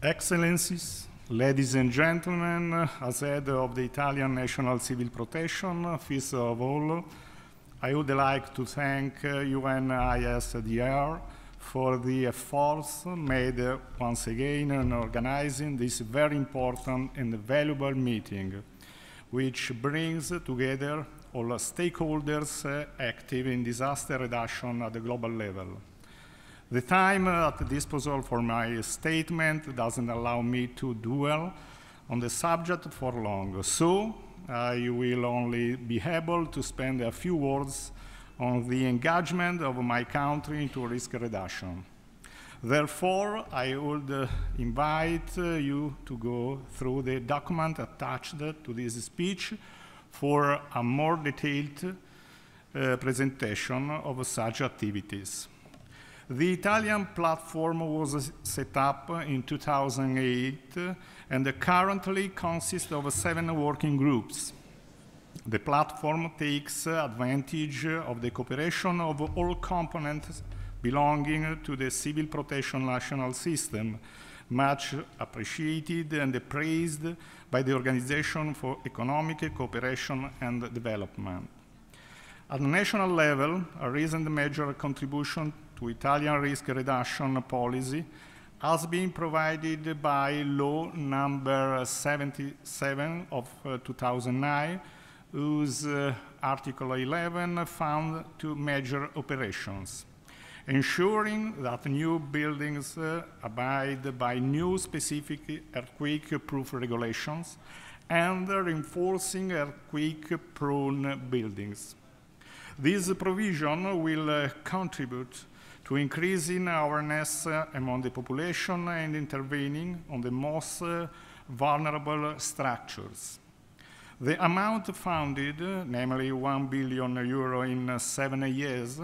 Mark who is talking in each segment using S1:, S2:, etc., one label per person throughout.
S1: Excellencies, ladies and gentlemen, as head of the Italian National Civil Protection, first of all, I would like to thank UNISDR for the efforts made once again in organizing this very important and valuable meeting, which brings together all stakeholders active in disaster reduction at the global level. The time at disposal for my statement doesn't allow me to dwell on the subject for long, so I will only be able to spend a few words on the engagement of my country into risk reduction. Therefore, I would invite you to go through the document attached to this speech for a more detailed presentation of such activities. The Italian platform was set up in 2008 and currently consists of 7 working groups. The platform takes advantage of the cooperation of all components belonging to the civil protection national system, much appreciated and praised by the Organization for Economic Cooperation and Development. At the national level, a recent major contribution to Italian risk reduction policy has been provided by Law number 77 of 2009, whose Article 11 found 2 major operations: ensuring that new buildings abide by new specific earthquake-proof regulations and reinforcing earthquake-prone buildings. This provision will contribute to increasing awareness among the population and intervening on the most vulnerable structures. The amount funded, namely €1 billion in 7 years,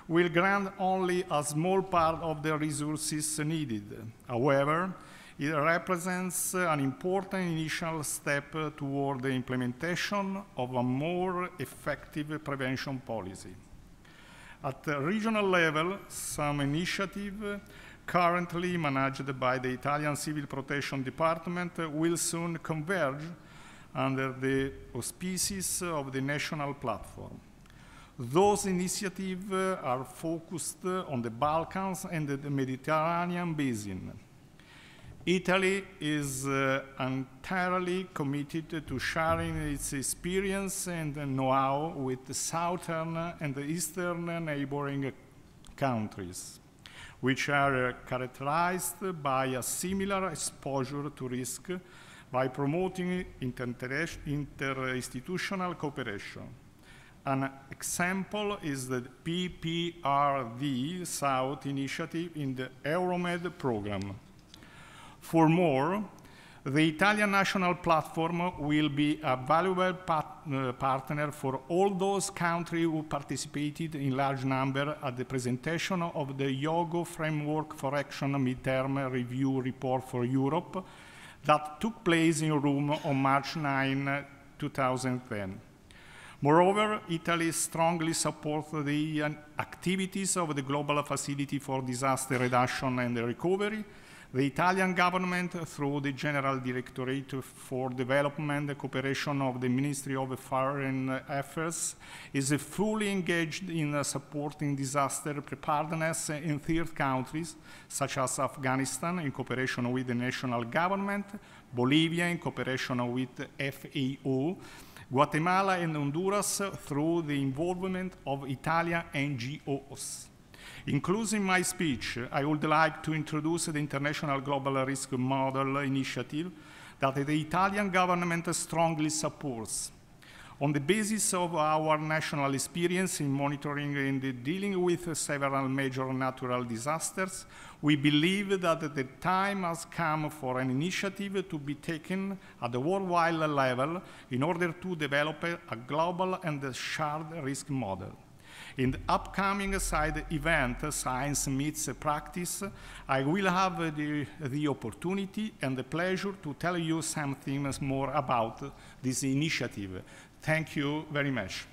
S1: will grant only a small part of the resources needed. However, it represents an important initial step toward the implementation of a more effective prevention policy. At the regional level, some initiatives currently managed by the Italian Civil Protection Department will soon converge under the auspices of the national platform. Those initiatives are focused on the Balkans and the Mediterranean basin. Italy is entirely committed to sharing its experience and know-how with the southern and the eastern neighboring countries, which are characterized by a similar exposure to risk by promoting interinstitutional cooperation. An example is the PPRD South initiative in the Euromed program. Furthermore, the Italian national platform will be a valuable partner for all those countries who participated in large number at the presentation of the Yogo Framework for Action Midterm Review Report for Europe that took place in Rome on March 9, 2010. Moreover, Italy strongly supports the activities of the Global Facility for Disaster Reduction and Recovery. The Italian government, through the General Directorate for Development and Cooperation of the Ministry of Foreign Affairs, is fully engaged in supporting disaster preparedness in third countries, such as Afghanistan in cooperation with the national government, Bolivia in cooperation with FAO, Guatemala and Honduras through the involvement of Italian NGOs. In closing my speech, I would like to introduce the International Global Risk Model initiative that the Italian government strongly supports. On the basis of our national experience in monitoring and dealing with several major natural disasters, we believe that the time has come for an initiative to be taken at the worldwide level in order to develop a global and shared risk model. In the upcoming side event, Science Meets Practice, I will have the opportunity and the pleasure to tell you something more about this initiative. Thank you very much.